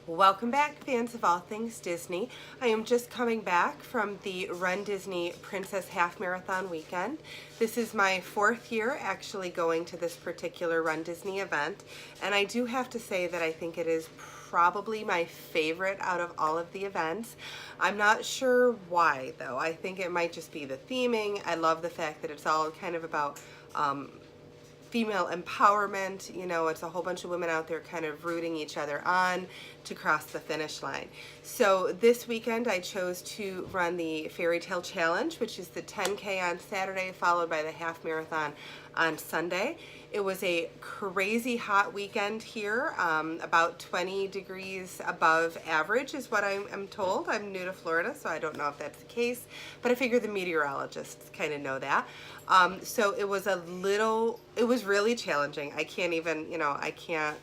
Welcome back, fans of all things Disney. I am just coming back from the Run Disney Princess Half Marathon weekend. This is my 4th year actually going to this particular Run Disney event, and I do have to say that I think it is probably my favorite out of all of the events. I'm not sure why though. I think it might just be the theming. I love the fact that it's all kind of about female empowerment. You know, it's a whole bunch of women out there kind of rooting each other on to cross the finish line. So this weekend I chose to run the Fairytale Challenge, which is the 10K on Saturday followed by the half marathon on Sunday. It was a crazy hot weekend here, about 20 degrees above average is what I'm told. I'm new to Florida, so I don't know if that's the case, but I figure the meteorologists kind of know that. So it was it was really challenging. I can't even, I can't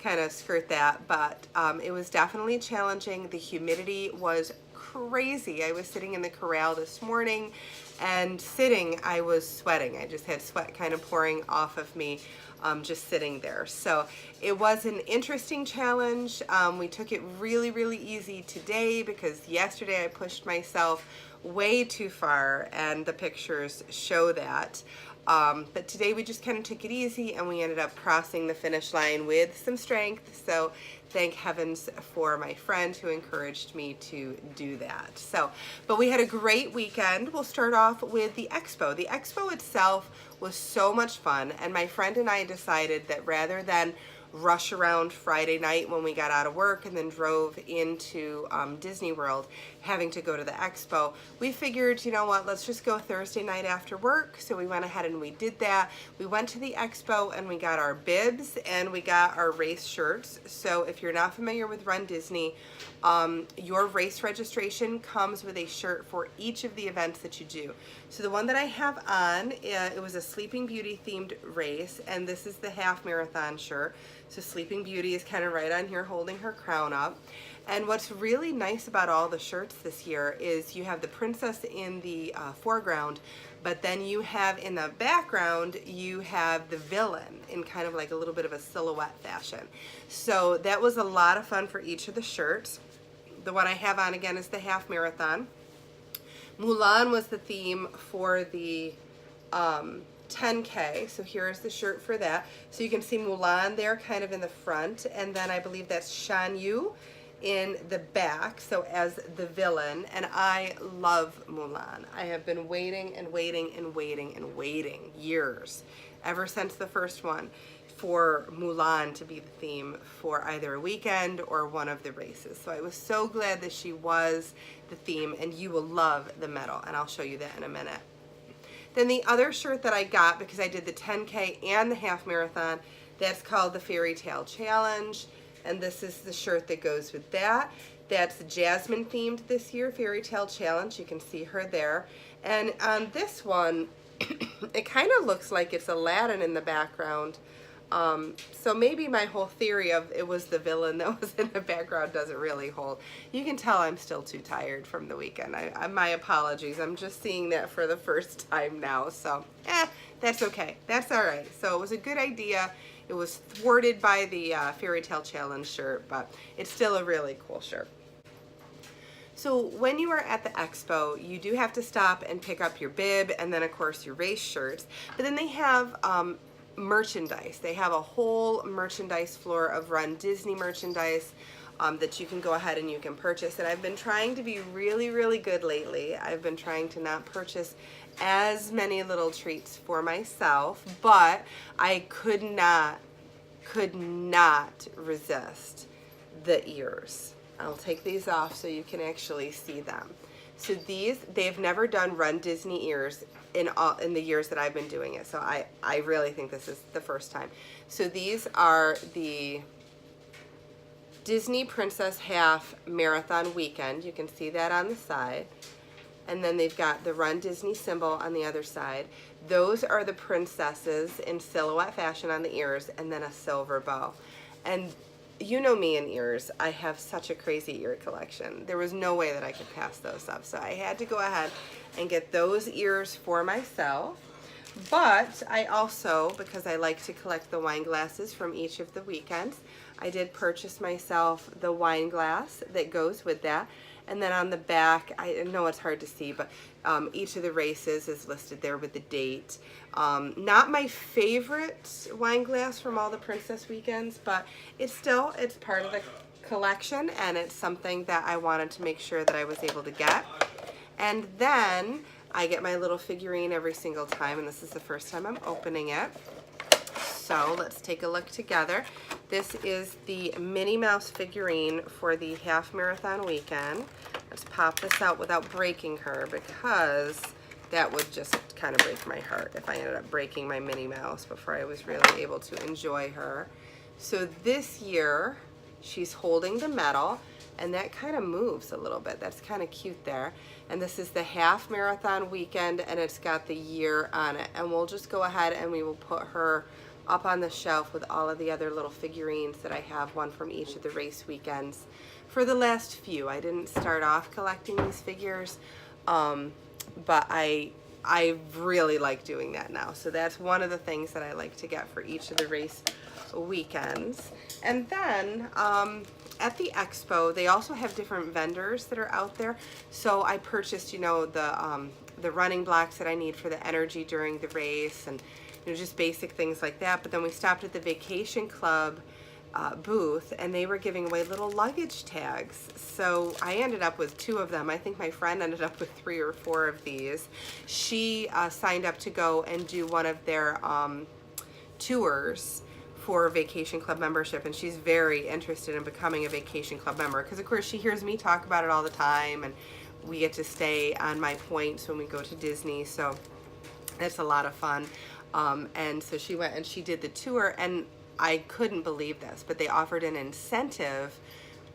kind of skirt that, but it was definitely challenging. The humidity was crazy. I was sitting in the corral this morning and I was sweating. I just had sweat kind of pouring off of me just sitting there. So it was an interesting challenge. We took it really, really easy today because yesterday I pushed myself way too far and the pictures show that. But today we just kind of took it easy and we ended up crossing the finish line with some strength. So thank heavens for my friend who encouraged me to do that. But we had a great weekend. We'll start off with the expo. The expo itself was so much fun, and my friend and I decided that rather than rush around Friday night when we got out of work and then drove into Disney World having to go to the expo, we figured, you know what, let's just go Thursday night after work. So we went ahead and we did that. We went to the expo and we got our bibs and we got our race shirts. So if you're not familiar with Run Disney, your race registration comes with a shirt for each of the events that you do. So the one that I have on, it was a Sleeping Beauty themed race, and this is the half marathon shirt. So Sleeping Beauty is kind of right on here holding her crown up. And what's really nice about all the shirts this year is you have the princess in the foreground, but then you have in the background, you have the villain in kind of like a little bit of a silhouette fashion. So that was a lot of fun for each of the shirts. The one I have on again is the half marathon. Mulan was the theme for the 10K, so here's the shirt for that. So you can see Mulan there kind of in the front, and then I believe that's Shan Yu in the back, so as the villain. And I love Mulan. I have been waiting and waiting and waiting and waiting years, ever since the first one, for Mulan to be the theme for either a weekend or one of the races. So I was so glad that she was the theme, and you will love the medal, and I'll show you that in a minute. Then the other shirt that I got, because I did the 10K and the half marathon, that's called the Fairytale Challenge, and this is the shirt that goes with that. That's Jasmine themed this year, Fairytale Challenge. You can see her there. And on this one, it kind of looks like it's Aladdin in the background. So maybe my whole theory of it was the villain that was in the background doesn't really hold. You can tell I'm still too tired from the weekend. My apologies. I'm just seeing that for the first time now. So, that's okay. That's all right. So it was a good idea. It was thwarted by the Fairytale Challenge shirt, but it's still a really cool shirt. So when you are at the expo, you do have to stop and pick up your bib and then of course your race shirts. But then they have merchandise. They have a whole merchandise floor of Run Disney merchandise that you can go ahead and you can purchase. And I've been trying to be really, really good lately. I've been trying to not purchase as many little treats for myself, but I could not resist the ears. I'll take these off so you can actually see them. So they've never done Run Disney ears in the years that I've been doing it. So I really think this is the first time. So these are the Disney Princess Half Marathon Weekend. You can see that on the side. And then they've got the Run Disney symbol on the other side. Those are the princesses in silhouette fashion on the ears, and then a silver bow. And you know me and ears. I have such a crazy ear collection. There was no way that I could pass those up. So I had to go ahead and get those ears for myself. But I also, because I like to collect the wine glasses from each of the weekends, I did purchase myself the wine glass that goes with that. And then on the back, I know it's hard to see, but each of the races is listed there with the date. Not my favorite wine glass from all the Princess weekends, but it's part of the collection, and it's something that I wanted to make sure that I was able to get. And then I get my little figurine every single time, and this is the first time I'm opening it. So let's take a look together. This is the Minnie Mouse figurine for the half marathon weekend. Let's pop this out without breaking her, because that would just kind of break my heart if I ended up breaking my Minnie Mouse before I was really able to enjoy her. So this year, she's holding the medal, and that kind of moves a little bit. That's kind of cute there. And this is the half marathon weekend, and it's got the year on it. And we'll just go ahead and we will put her up on the shelf with all of the other little figurines that I have, one from each of the race weekends. For the last few, I didn't start off collecting these figures, but I really like doing that now. So that's one of the things that I like to get for each of the race weekends. And then at the expo, they also have different vendors that are out there. So I purchased, you know, the running blocks that I need for the energy during the race, and you know, just basic things like that. But then we stopped at the Vacation Club booth, and they were giving away little luggage tags. So I ended up with 2 of them. I think my friend ended up with 3 or 4 of these. She signed up to go and do one of their tours for Vacation Club membership, and she's very interested in becoming a Vacation Club member, because of course she hears me talk about it all the time, and we get to stay on my points when we go to Disney, so that's a lot of fun. And so she went and she did the tour, and I couldn't believe this, but they offered an incentive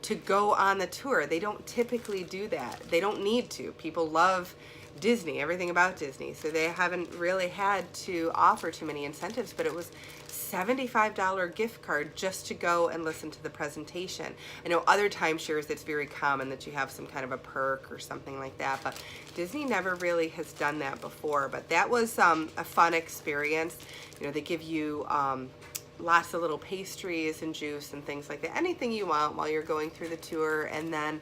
to go on the tour. They don't typically do that. They don't need to. People love Disney, everything about Disney, so they haven't really had to offer too many incentives, but it was $75 gift card just to go and listen to the presentation. I know other timeshares it's very common that you have some kind of a perk or something like that, but Disney never really has done that before. But that was a fun experience. You know, they give you lots of little pastries and juice and things like that, anything you want while you're going through the tour, and then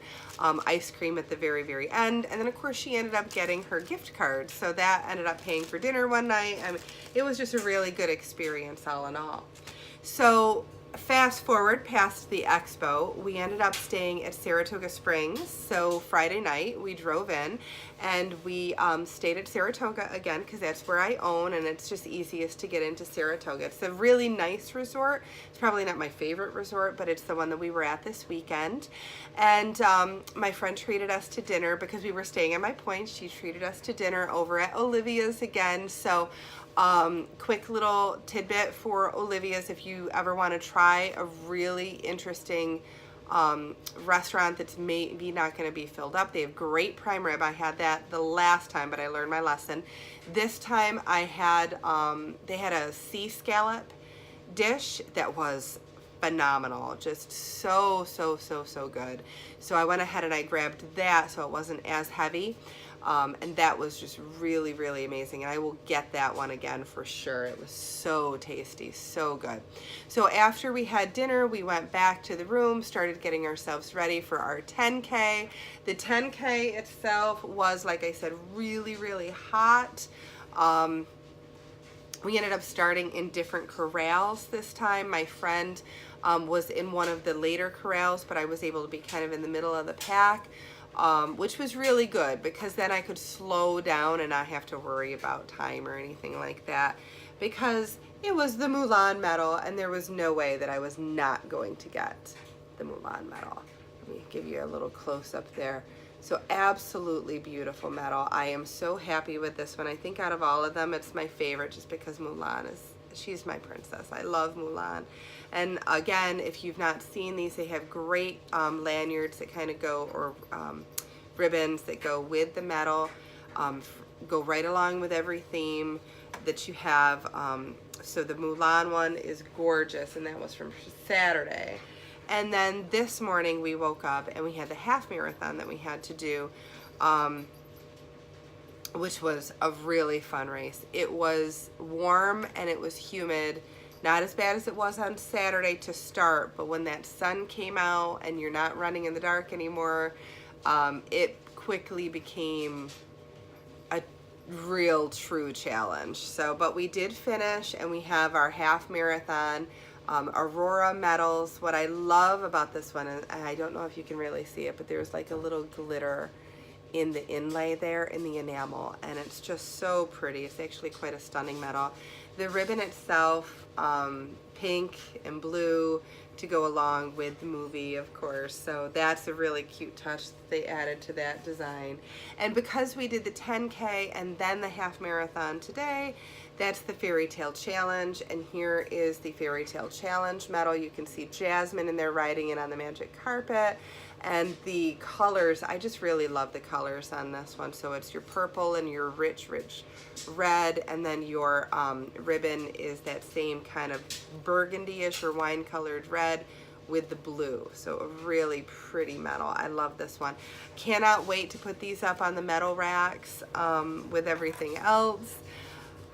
ice cream at the very end. And then of course she ended up getting her gift card, so that ended up paying for dinner one night. I mean, it was just a really good experience all in all. So fast forward past the expo, we ended up staying at Saratoga Springs. So Friday night we drove in, and we stayed at Saratoga again, because that's where I own, and it's just easiest to get into Saratoga. It's a really nice resort. It's probably not my favorite resort, but it's the one that we were at this weekend. And my friend treated us to dinner, because we were staying at my point. She treated us to dinner over at Olivia's again. So quick little tidbit for Olivia's, if you ever want to try a really interesting restaurant that's maybe not going to be filled up. They have great prime rib. I had that the last time, but I learned my lesson. This time I had, they had a sea scallop dish that was phenomenal, just so good. So I went ahead and I grabbed that so it wasn't as heavy. And that was just really amazing, and I will get that one again for sure. It was so tasty, so good. So after we had dinner, we went back to the room, started getting ourselves ready for our 10K. The 10K itself was, like I said, really hot. We ended up starting in different corrals this time. My friend was in one of the later corrals, but I was able to be kind of in the middle of the pack. Which was really good, because then I could slow down and not have to worry about time or anything like that, because it was the Mulan medal, and there was no way that I was not going to get the Mulan medal. Let me give you a little close-up there. So absolutely beautiful medal. I am so happy with this one. I think out of all of them, it's my favorite, just because Mulan she's my princess. I love Mulan. And again, if you've not seen these, they have great lanyards that kind of go, or ribbons that go with the medal, go right along with every theme that you have. So the Mulan one is gorgeous, and that was from Saturday. And then this morning we woke up and we had the half marathon that we had to do, which was a really fun race. It was warm and it was humid Not as bad as it was on Saturday to start, but when that sun came out and you're not running in the dark anymore, it quickly became a real true challenge. So, but we did finish, and we have our half marathon Aurora medals. What I love about this one, and I don't know if you can really see it, but there's like a little glitter in the inlay there in the enamel, and it's just so pretty. It's actually quite a stunning medal. The ribbon itself, pink and blue to go along with the movie, of course, so that's a really cute touch that they added to that design. And because we did the 10K and then the half marathon today, that's the Fairytale Challenge, and here is the Fairytale Challenge medal. You can see Jasmine in there riding it on the magic carpet. And the colors, I just really love the colors on this one. So it's your purple and your rich red, and then your ribbon is that same kind of burgundy-ish or wine-colored red with the blue. So a really pretty medal. I love this one. Cannot wait to put these up on the medal racks with everything else.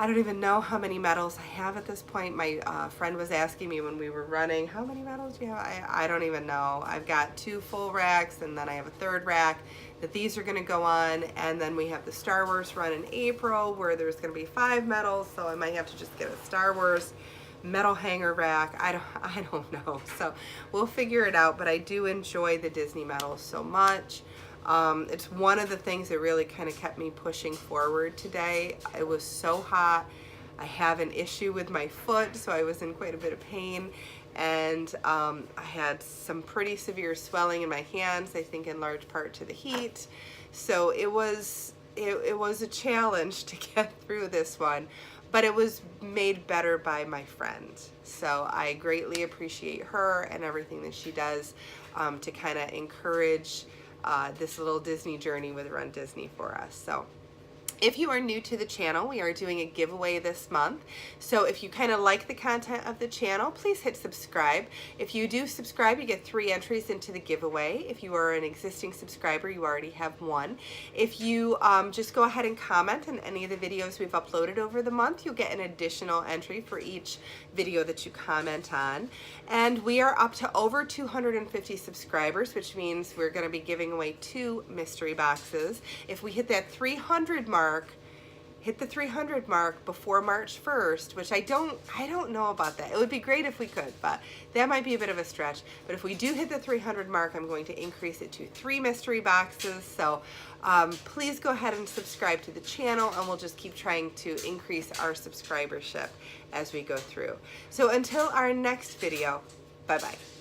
I don't even know how many medals I have at this point. My friend was asking me when we were running, how many medals do you have? I don't even know. I've got 2 full racks, and then I have a 3rd rack that these are gonna go on, and then we have the Star Wars run in April where there's gonna be 5 medals, so I might have to just get a Star Wars medal hanger rack. I don't know. So we'll figure it out, but I do enjoy the Disney medals so much. It's one of the things that really kind of kept me pushing forward today. It was so hot. I have an issue with my foot, so I was in quite a bit of pain, and I had some pretty severe swelling in my hands, I think in large part to the heat. So it was a challenge to get through this one, but it was made better by my friend. So I greatly appreciate her and everything that she does to kind of encourage this little Disney journey with Run Disney for us. So if you are new to the channel, we are doing a giveaway this month. So if you kind of like the content of the channel, please hit subscribe. If you do subscribe, you get 3 entries into the giveaway. If you are an existing subscriber, you already have 1. If you just go ahead and comment on any of the videos we've uploaded over the month, you'll get an additional entry for each video that you comment on. And we are up to over 250 subscribers, which means we're going to be giving away 2 mystery boxes. If we hit that 300 mark, hit the 300 mark before March 1st, which I don't know about that. It would be great if we could, but that might be a bit of a stretch. But if we do hit the 300 mark, I'm going to increase it to 3 mystery boxes. So please go ahead and subscribe to the channel, and we'll just keep trying to increase our subscribership as we go through. So until our next video, bye-bye.